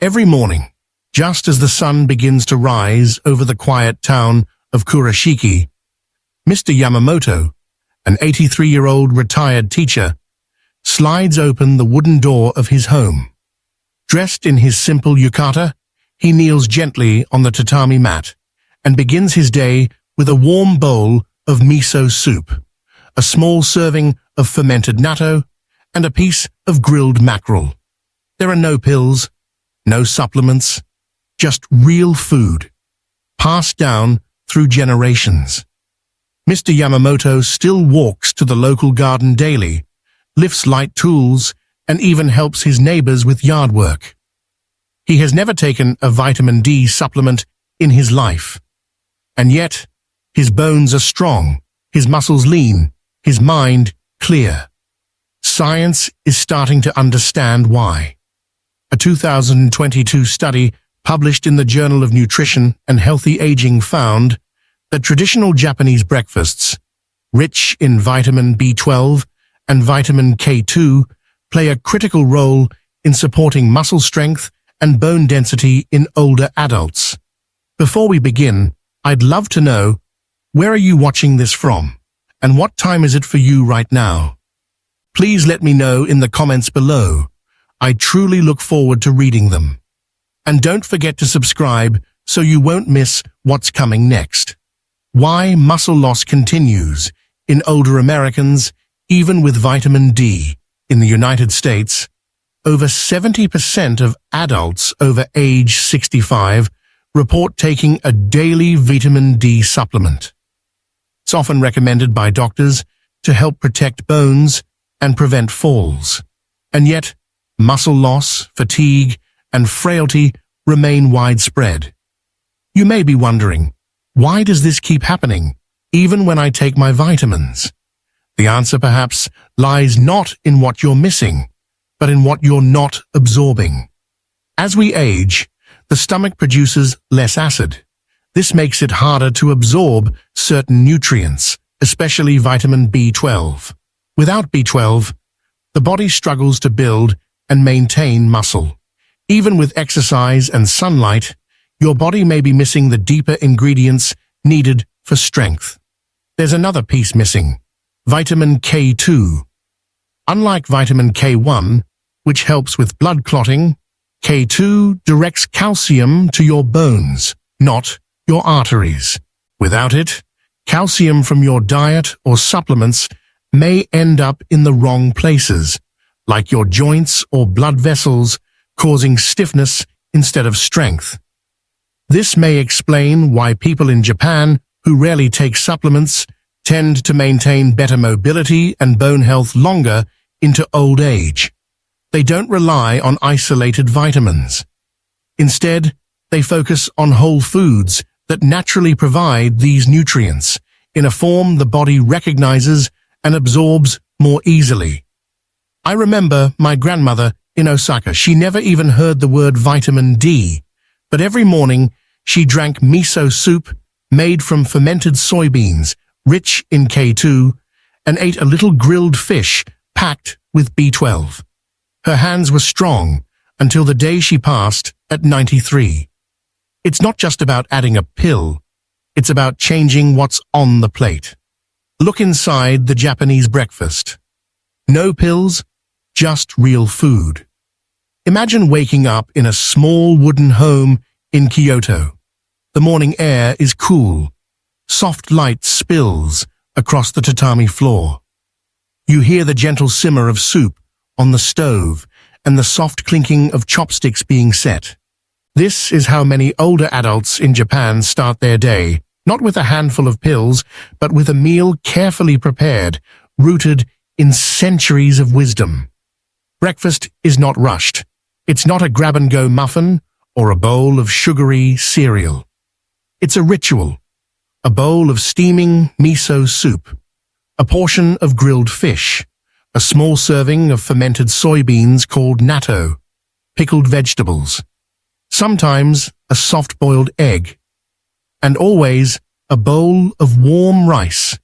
Every morning, just as the sun begins to rise over the quiet town of Kurashiki, Mr. Yamamoto, an 83-year-old retired teacher, slides open the wooden door of his home. Dressed in his simple yukata, he kneels gently on the tatami mat and begins his day with a warm bowl of miso soup, a small serving of fermented natto, and a piece of grilled mackerel. There are no pills, no supplements, just real food, passed down through generations. Mr. Yamamoto still walks to the local garden daily, lifts light tools, and even helps his neighbors with yard work. He has never taken a vitamin D supplement in his life. And yet, his bones are strong, his muscles lean, his mind clear. Science is starting to understand why. A 2022 study published in the Journal of Nutrition and Healthy Aging found that traditional Japanese breakfasts, rich in vitamin B12 and vitamin K2, play a critical role in supporting muscle strength and bone density in older adults. Before we begin, I'd love to know, where are you watching this from? And what time is it for you right now? Please let me know in the comments below. I truly look forward to reading them. And don't forget to subscribe so you won't miss what's coming next. Why muscle loss continues in older Americans, even with vitamin D. In the United States, over 70% of adults over age 65 report taking a daily vitamin D supplement. It's often recommended by doctors to help protect bones and prevent falls. And yet, muscle loss, fatigue, and frailty remain widespread. You may be wondering, why does this keep happening, even when I take my vitamins? The answer perhaps lies not in what you're missing, but in what you're not absorbing. As we age, the stomach produces less acid. This makes it harder to absorb certain nutrients, especially vitamin B12. Without B12, the body struggles to build and maintain muscle. Even with exercise and sunlight, your body may be missing the deeper ingredients needed for strength. There's another piece missing: vitamin K2. Unlike vitamin K1, which helps with blood clotting, K2 directs calcium to your bones, not your arteries. Without it, calcium from your diet or supplements may end up in the wrong places, like your joints or blood vessels, causing stiffness instead of strength. This may explain why people in Japan who rarely take supplements tend to maintain better mobility and bone health longer into old age. They don't rely on isolated vitamins. Instead, they focus on whole foods that naturally provide these nutrients in a form the body recognizes and absorbs more easily. I remember my grandmother in Osaka. She never even heard the word vitamin D, but every morning she drank miso soup made from fermented soybeans, rich in K2, and ate a little grilled fish packed with B12. Her hands were strong until the day she passed at 93. It's not just about adding a pill, it's about changing what's on the plate. Look inside the Japanese breakfast. No pills, just real food. Imagine waking up in a small wooden home in Kyoto. The morning air is cool. Soft light spills across the tatami floor. You hear the gentle simmer of soup on the stove and the soft clinking of chopsticks being set. This is how many older adults in Japan start their day, not with a handful of pills, but with a meal carefully prepared, rooted in centuries of wisdom. Breakfast is not rushed. It's not a grab-and-go muffin or a bowl of sugary cereal. It's a ritual. A bowl of steaming miso soup, a portion of grilled fish, a small serving of fermented soybeans called natto, pickled vegetables, sometimes a soft-boiled egg, and always a bowl of warm rice.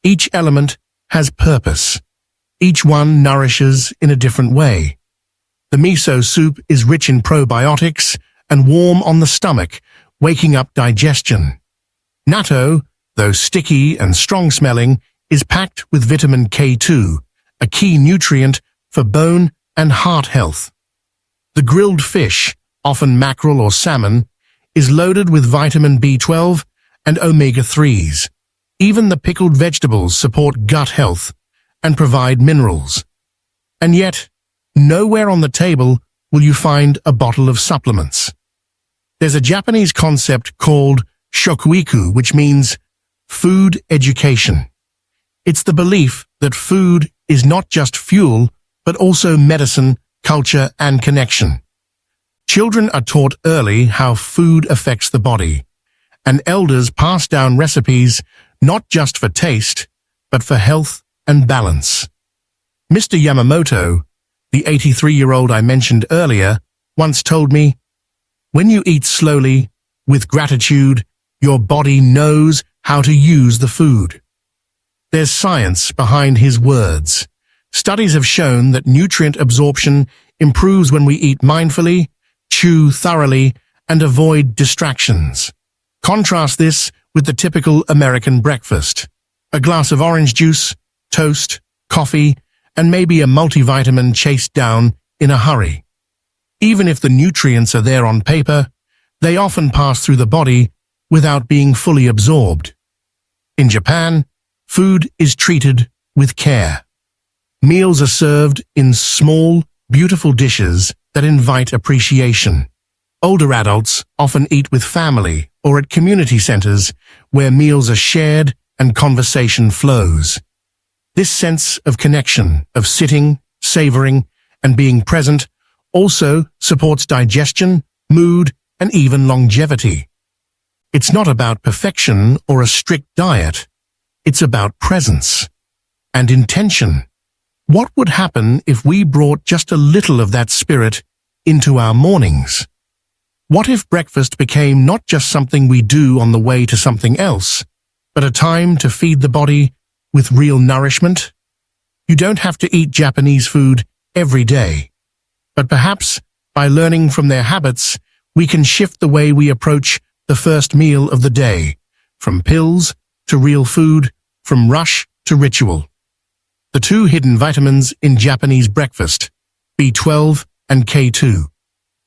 Each element has purpose. Each one nourishes in a different way. The miso soup is rich in probiotics and warm on the stomach, waking up digestion. Natto, though sticky and strong-smelling, is packed with vitamin K2, a key nutrient for bone and heart health. The grilled fish, often mackerel or salmon, is loaded with vitamin B12 and omega-3s. Even the pickled vegetables support gut health and provide minerals. And yet, nowhere on the table will you find a bottle of supplements. There's a Japanese concept called shokuiku, which means food education. It's the belief that food is not just fuel, but also medicine, culture, and connection. Children are taught early how food affects the body, and elders pass down recipes not just for taste, but for health and balance. Mr. Yamamoto, the 83-year-old I mentioned earlier, once told me, "When you eat slowly, with gratitude, your body knows how to use the food." There's science behind his words. Studies have shown that nutrient absorption improves when we eat mindfully, chew thoroughly, and avoid distractions. Contrast this with the typical American breakfast: a glass of orange juice, toast, coffee, and maybe a multivitamin chased down in a hurry. Even if the nutrients are there on paper, they often pass through the body without being fully absorbed. In Japan, food is treated with care. Meals are served in small, beautiful dishes that invite appreciation. Older adults often eat with family or at community centers where meals are shared and conversation flows. This sense of connection, of sitting, savoring, and being present also supports digestion, mood, and even longevity. It's not about perfection or a strict diet. It's about presence and intention. What would happen if we brought just a little of that spirit into our mornings? What if breakfast became not just something we do on the way to something else, but a time to feed the body with real nourishment? You don't have to eat Japanese food every day, but perhaps by learning from their habits, we can shift the way we approach the first meal of the day, from pills to real food, from rush to ritual. The two hidden vitamins in Japanese breakfast, B12 and K2.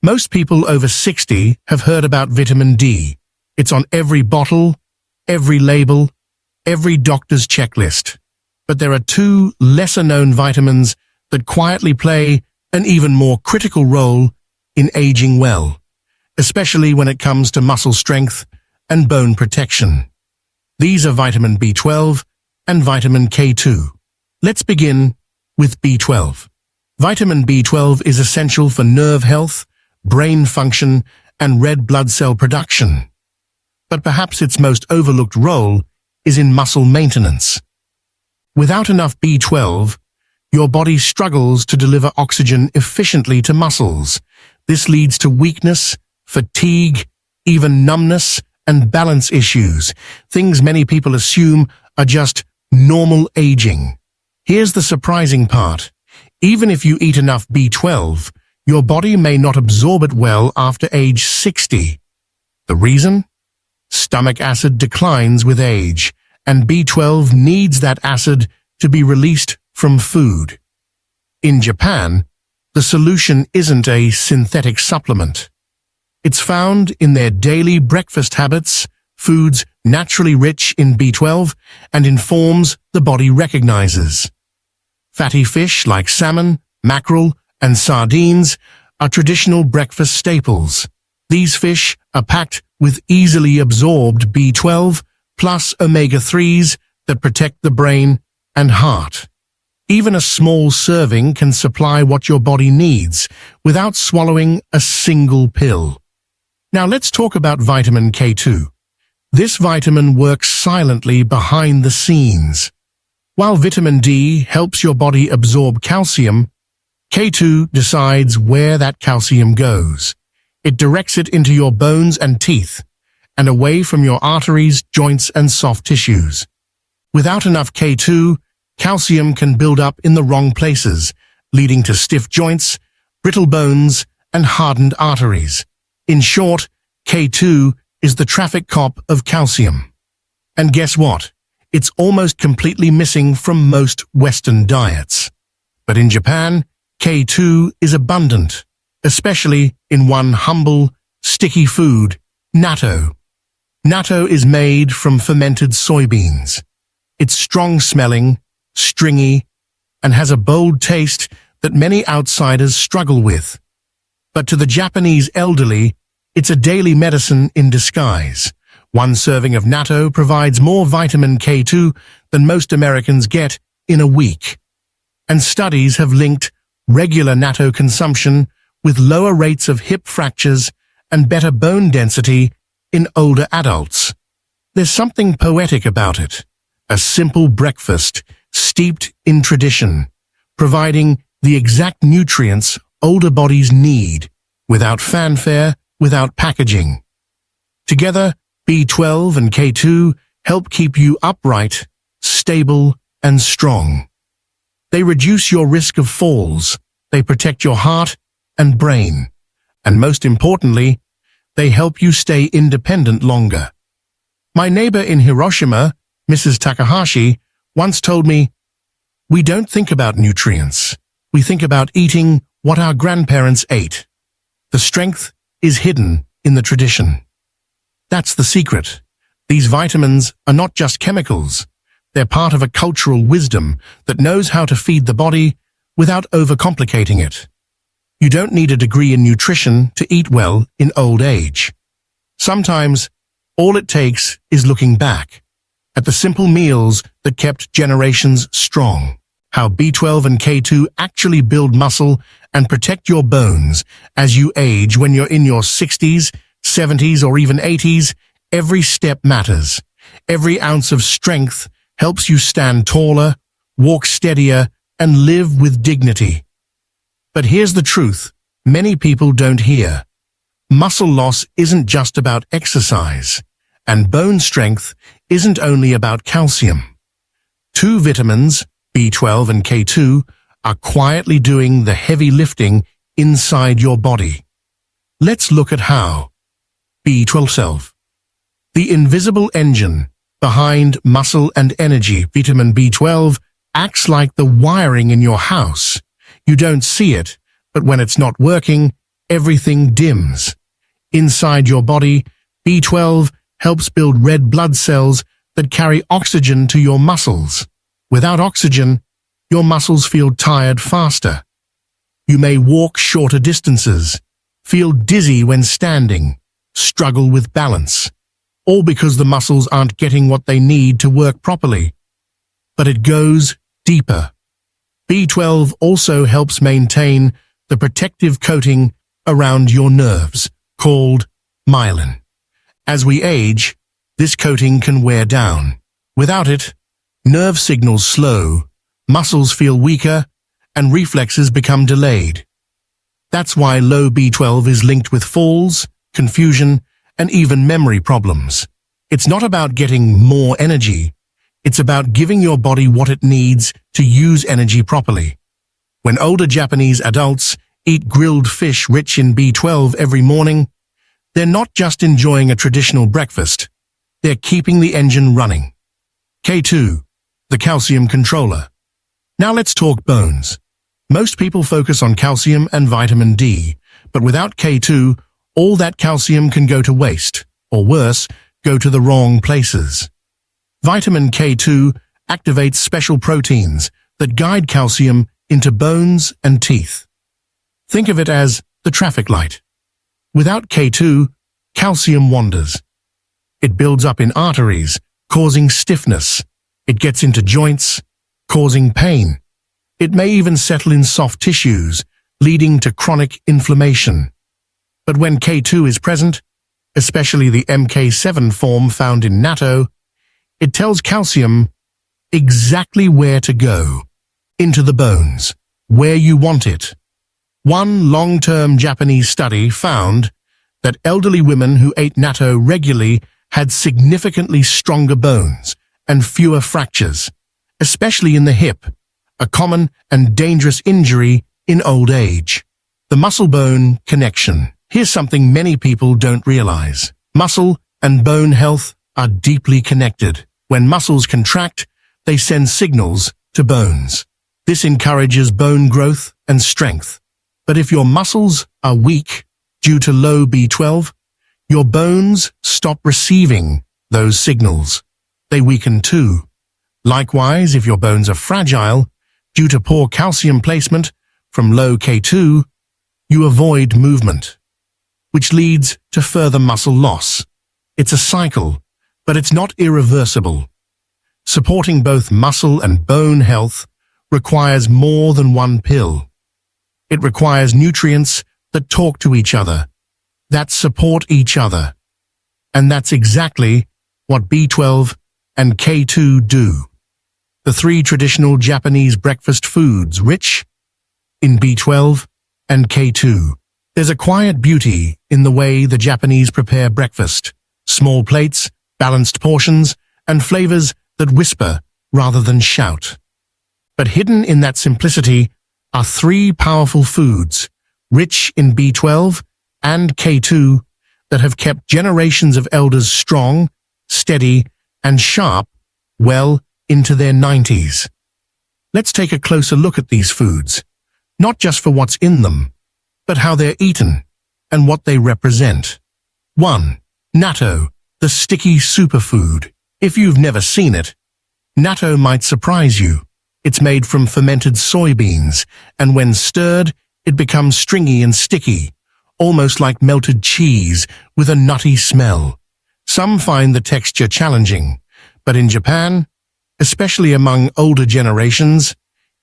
Most people over 60 have heard about vitamin D. It's on every bottle, every label, every doctor's checklist. But there are two lesser-known vitamins that quietly play an even more critical role in aging well, especially when it comes to muscle strength and bone protection. These are vitamin B12 and vitamin K2. Let's begin with B12. Vitamin B12 is essential for nerve health, brain function, and red blood cell production. But perhaps its most overlooked role is in muscle maintenance. Without enough B12, your body struggles to deliver oxygen efficiently to muscles. This leads to weakness, fatigue, even numbness, and balance issues, things many people assume are just normal aging. Here's the surprising part. Even if you eat enough B12, your body may not absorb it well after age 60. The reason? Stomach acid declines with age, and B12 needs that acid to be released from food. In Japan, the solution isn't a synthetic supplement. It's found in their daily breakfast habits, foods naturally rich in B12 and in forms the body recognizes. Fatty fish like salmon, mackerel, and sardines are traditional breakfast staples. These fish are packed with easily absorbed B12 plus omega-3s that protect the brain and heart. Even a small serving can supply what your body needs without swallowing a single pill. Now let's talk about vitamin K2. This vitamin works silently behind the scenes. While vitamin D helps your body absorb calcium, K2 decides where that calcium goes. It directs it into your bones and teeth, and away from your arteries, joints, and soft tissues. Without enough K2, calcium can build up in the wrong places, leading to stiff joints, brittle bones, and hardened arteries. In short, K2 is the traffic cop of calcium. And guess what? It's almost completely missing from most Western diets. But in Japan, K2 is abundant, especially in one humble, sticky food, natto. Natto is made from fermented soybeans. It's strong-smelling, stringy, and has a bold taste that many outsiders struggle with. But to the Japanese elderly, it's a daily medicine in disguise. One serving of natto provides more vitamin K2 than most Americans get in a week. And studies have linked regular natto consumption with lower rates of hip fractures and better bone density in older adults. There's something poetic about it. A simple breakfast steeped in tradition, providing the exact nutrients older bodies need, without fanfare, without packaging. Together, B12 and K2 help keep you upright, stable, and strong. They reduce your risk of falls, they protect your heart and brain, and most importantly, they help you stay independent longer. My neighbor in Hiroshima, Mrs. Takahashi, once told me, "We don't think about nutrients. We think about eating what our grandparents ate." The strength is hidden in the tradition. That's the secret. These vitamins are not just chemicals. They're part of a cultural wisdom that knows how to feed the body without overcomplicating it. You don't need a degree in nutrition to eat well in old age. Sometimes, all it takes is looking back at the simple meals that kept generations strong. How B12 and K2 actually build muscle and protect your bones as you age. When you're in your 60s, 70s, or even 80s, every step matters. Every ounce of strength helps you stand taller, walk steadier, and live with dignity. But here's the truth many people don't hear. Muscle loss isn't just about exercise, and bone strength isn't only about calcium. Two vitamins, B12 and K2, are quietly doing the heavy lifting inside your body. Let's look at how. B12 self. The invisible engine behind muscle and energy. Vitamin B12 acts like the wiring in your house. You don't see it, but when it's not working, everything dims. Inside your body, B12 helps build red blood cells that carry oxygen to your muscles. Without oxygen, your muscles feel tired faster. You may walk shorter distances, feel dizzy when standing, struggle with balance, all because the muscles aren't getting what they need to work properly. But it goes deeper. B12 also helps maintain the protective coating around your nerves, called myelin. As we age, this coating can wear down. Without it, nerve signals slow, muscles feel weaker, and reflexes become delayed. That's why low B12 is linked with falls, confusion, and even memory problems. It's not about getting more energy. It's about giving your body what it needs to use energy properly. When older Japanese adults eat grilled fish rich in B12 every morning, they're not just enjoying a traditional breakfast. They're keeping the engine running. K2, the calcium controller. Now let's talk bones. Most people focus on calcium and vitamin D, but without K2, all that calcium can go to waste, or worse, go to the wrong places. Vitamin K2 activates special proteins that guide calcium into bones and teeth. Think of it as the traffic light. Without K2, calcium wanders. It builds up in arteries, causing stiffness. It gets into joints, causing pain. It may even settle in soft tissues, leading to chronic inflammation. But when K2 is present, especially the MK7 form found in natto, it tells calcium exactly where to go, into the bones, where you want it. One long-term Japanese study found that elderly women who ate natto regularly had significantly stronger bones and fewer fractures, especially in the hip, a common and dangerous injury in old age. The muscle-bone connection. Here's something many people don't realize. Muscle and bone health are deeply connected. When muscles contract, they send signals to bones. This encourages bone growth and strength. But if your muscles are weak due to low B12, your bones stop receiving those signals. They weaken too. Likewise, if your bones are fragile due to poor calcium placement from low K2, you avoid movement, which leads to further muscle loss. It's a cycle, but it's not irreversible. Supporting both muscle and bone health requires more than one pill. It requires nutrients that talk to each other, that support each other. And that's exactly what B12 and K2 do. The three traditional Japanese breakfast foods rich in B12 and K2. There's a quiet beauty in the way the Japanese prepare breakfast. Small plates, balanced portions, and flavors that whisper rather than shout. But hidden in that simplicity are three powerful foods, rich in B12 and K2, that have kept generations of elders strong, steady, and sharp well into their 90s. Let's take a closer look at these foods, not just for what's in them, but how they're eaten and what they represent. 1. Natto, the sticky superfood. If you've never seen it, natto might surprise you. It's made from fermented soybeans, and when stirred, it becomes stringy and sticky, almost like melted cheese with a nutty smell. Some find the texture challenging, but in Japan, especially among older generations,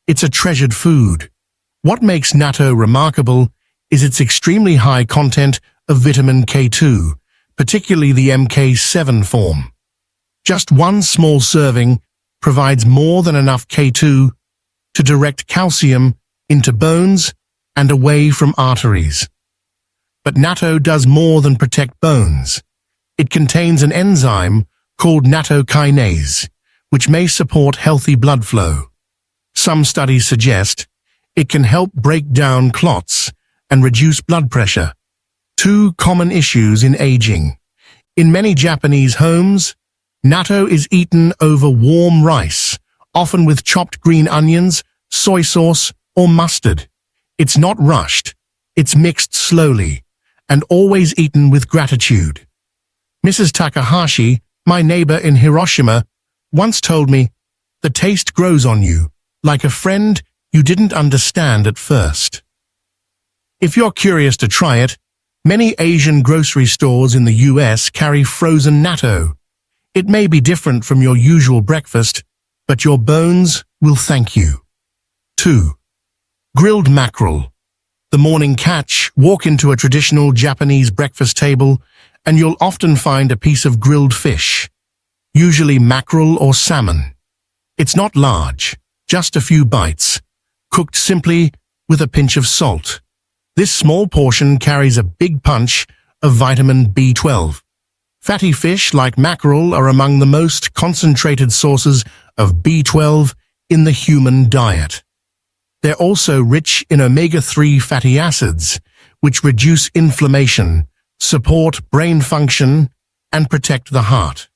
it's a treasured food. What makes natto remarkable is its extremely high content of vitamin K2, particularly the MK7 form. Just one small serving provides more than enough K2 to direct calcium into bones and away from arteries. But natto does more than protect bones. It contains an enzyme called nattokinase, which may support healthy blood flow. Some studies suggest it can help break down clots and reduce blood pressure, two common issues in aging. In many Japanese homes, natto is eaten over warm rice, often with chopped green onions, soy sauce, or mustard. It's not rushed, it's mixed slowly, and always eaten with gratitude. Mrs. Takahashi, my neighbor in Hiroshima, once told me, "The taste grows on you, like a friend you didn't understand at first." If you're curious to try it, many Asian grocery stores in the US carry frozen natto. It may be different from your usual breakfast, but your bones will thank you. 2. Grilled mackerel. The morning catch. Walk into a traditional Japanese breakfast table, and you'll often find a piece of grilled fish, usually mackerel or salmon. It's not large, just a few bites, cooked simply with a pinch of salt. This small portion carries a big punch of vitamin B12. Fatty fish like mackerel are among the most concentrated sources of B12 in the human diet. They're also rich in omega-3 fatty acids, which reduce inflammation, support brain function, and protect the heart.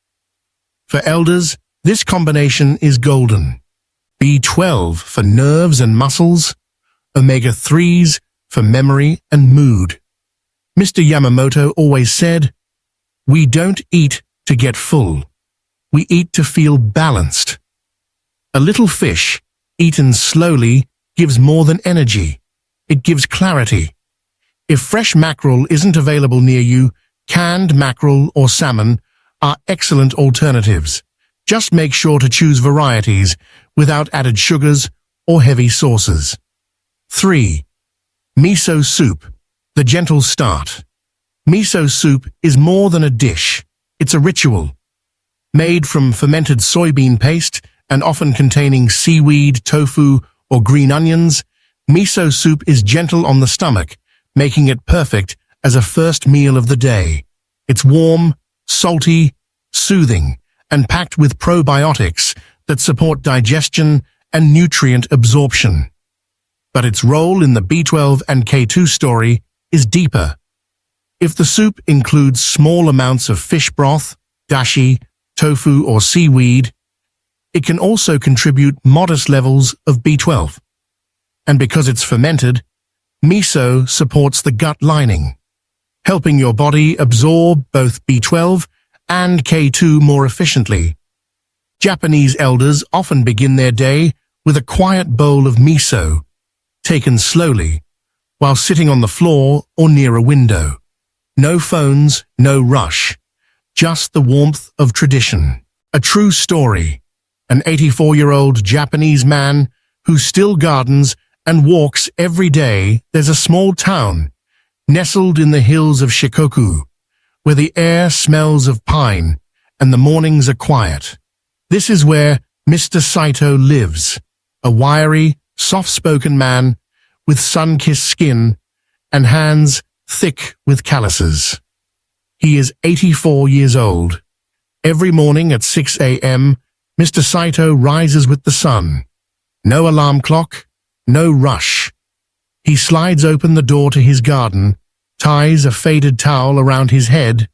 For elders, this combination is golden. B12 for nerves and muscles, omega-3s for memory and mood. Mr. Yamamoto always said, "We don't eat to get full. We eat to feel balanced." A little fish, eaten slowly, gives more than energy. It gives clarity. If fresh mackerel isn't available near you, canned mackerel or salmon are excellent alternatives. Just make sure to choose varieties without added sugars or heavy sauces. 3. Miso soup, the gentle start. Miso soup is more than a dish. It's a ritual. Made from fermented soybean paste and often containing seaweed, tofu, or green onions, miso soup is gentle on the stomach, making it perfect as a first meal of the day. It's warm, salty, soothing, and packed with probiotics that support digestion and nutrient absorption. but its role in the B12 and K2 story is deeper. If the soup includes small amounts of fish broth, dashi, tofu, or seaweed, it can also contribute modest levels of B12. And because it's fermented, miso supports the gut lining, helping your body absorb both B12 and K2 more efficiently. Japanese elders often begin their day with a quiet bowl of miso, taken slowly, while sitting on the floor or near a window. No phones, no rush, just the warmth of tradition. A true story. An 84-year-old Japanese man who still gardens and walks every day. There's a small town, nestled in the hills of Shikoku, where the air smells of pine and the mornings are quiet. This is where Mr. Saito lives, a wiry, soft-spoken man with sun-kissed skin and hands thick with calluses. He is 84 years old. Every morning at 6 a.m., Mr. Saito rises with the sun. No alarm clock, no rush. He slides open the door to his garden, ties a faded towel around his head,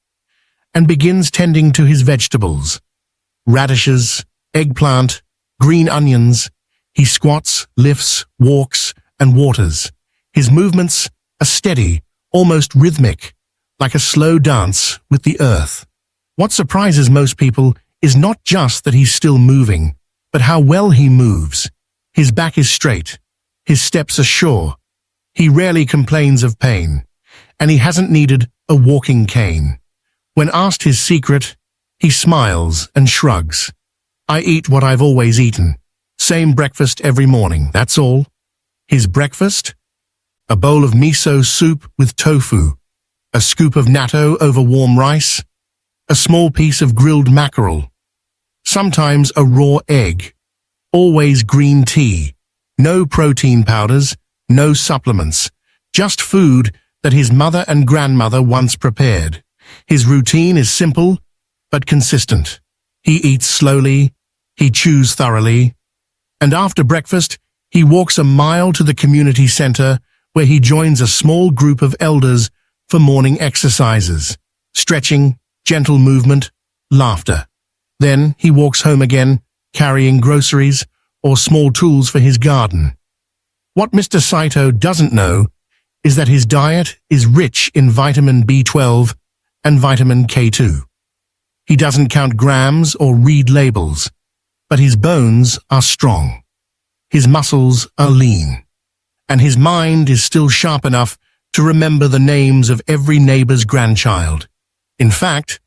and begins tending to his vegetables. Radishes, eggplant, green onions. He squats, lifts, walks, and waters. His movements are steady, almost rhythmic, like a slow dance with the earth. What surprises most people is not just that he's still moving, but how well he moves. His back is straight. His steps are sure. He rarely complains of pain, and he hasn't needed a walking cane. When asked his secret, he smiles and shrugs. I eat what I've always eaten. Same breakfast every morning, that's all. His breakfast? A bowl of miso soup with tofu, a scoop of natto over warm rice, a small piece of grilled mackerel, sometimes a raw egg, always green tea, no protein powders, no supplements, just food that his mother and grandmother once prepared. His routine is simple but consistent. He eats slowly, he chews thoroughly, and after breakfast, he walks a mile to the community center where he joins a small group of elders for morning exercises, stretching, gentle movement, laughter. Then he walks home again, carrying groceries or small tools for his garden. What Mr. Saito doesn't know is that his diet is rich in vitamin B12 and vitamin K2. He doesn't count grams or read labels, but his bones are strong. His muscles are lean, and his mind is still sharp enough to remember the names of every neighbor's grandchild. In fact,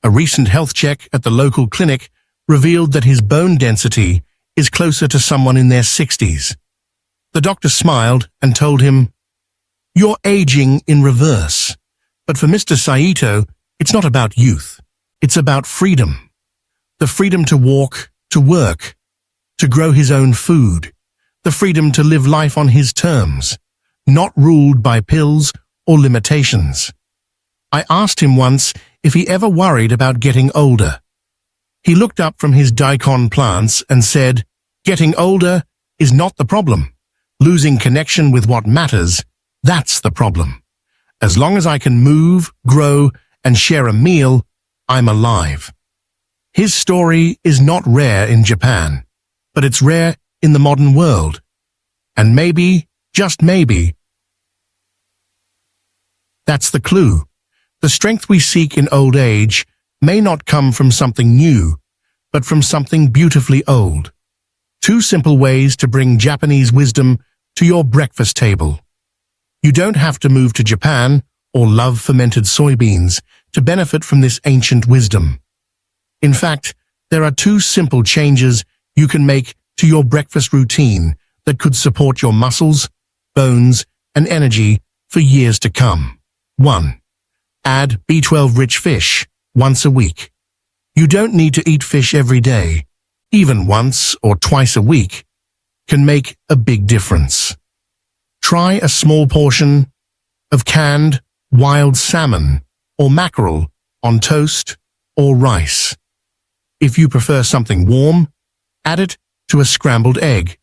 a recent health check at the local clinic revealed that his bone density is closer to someone in their 60s. The doctor smiled and told him, "You're aging in reverse." But for Mr. Saito, it's not about youth. It's about freedom. The freedom to walk, to work, to grow his own food. The freedom to live life on his terms, not ruled by pills or limitations. I asked him once if he ever worried about getting older. He looked up from his daikon plants and said, "Getting older is not the problem. Losing connection with what matters, that's the problem. As long as I can move, grow, and share a meal, I'm alive." His story is not rare in Japan, but it's rare in the modern world. And maybe, just maybe, that's the clue. The strength we seek in old age may not come from something new, but from something beautifully old. 2 simple ways to bring Japanese wisdom to your breakfast table. You don't have to move to Japan or love fermented soybeans to benefit from this ancient wisdom. In fact, there are 2 simple changes you can make to your breakfast routine that could support your muscles, bones, and energy for years to come. 1. Add B12-rich fish once a week. You don't need to eat fish every day. Even once or twice a week can make a big difference. Try a small portion of canned wild salmon or mackerel on toast or rice. If you prefer something warm, add it to a scrambled egg,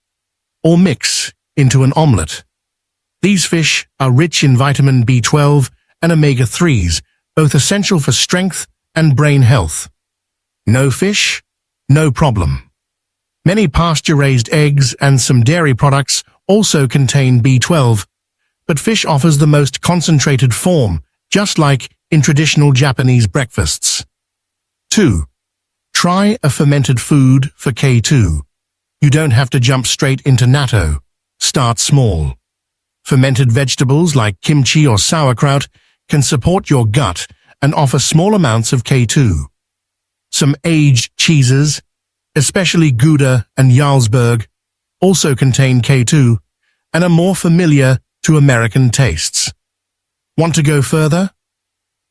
or mix into an omelette. These fish are rich in vitamin B12 and omega-3s, both essential for strength and brain health. No fish? No problem. Many pasture-raised eggs and some dairy products also contain B12, but fish offers the most concentrated form, just like in traditional Japanese breakfasts. 2. Try a fermented food for K2. You don't have to jump straight into natto. Start small. Fermented vegetables like kimchi or sauerkraut can support your gut and offer small amounts of K2. Some aged cheeses, especially Gouda and Jarlsberg, also contain K2 and are more familiar to American tastes. Want to go further?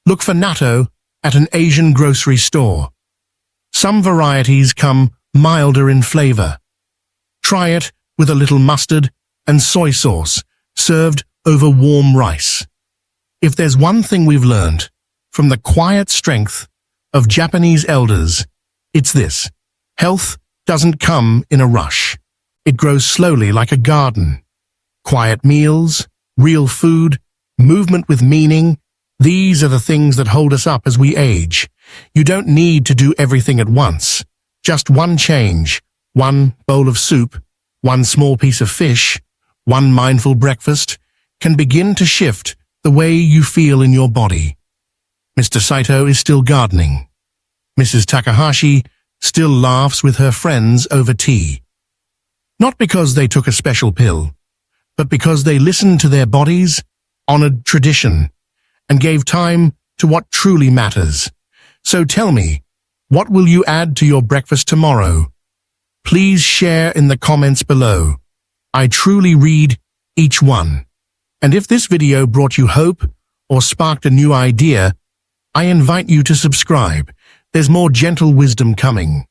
Look for natto at an Asian grocery store. Some varieties come milder in flavor. Try it with a little mustard and soy sauce, served over warm rice. If there's one thing we've learned from the quiet strength of Japanese elders, it's this: health doesn't come in a rush. It grows slowly like a garden. Quiet meals, real food, movement with meaning, these are the things that hold us up as we age. You don't need to do everything at once. Just one change, one bowl of soup, one small piece of fish, one mindful breakfast can begin to shift the way you feel in your body. Mr. Saito is still gardening. Mrs. Takahashi still laughs with her friends over tea. Not because they took a special pill, but because they listened to their bodies, honored tradition, and gave time to what truly matters. So tell me, what will you add to your breakfast tomorrow? Please share in the comments below. I truly read each one. And if this video brought you hope or sparked a new idea, I invite you to subscribe. There's more gentle wisdom coming.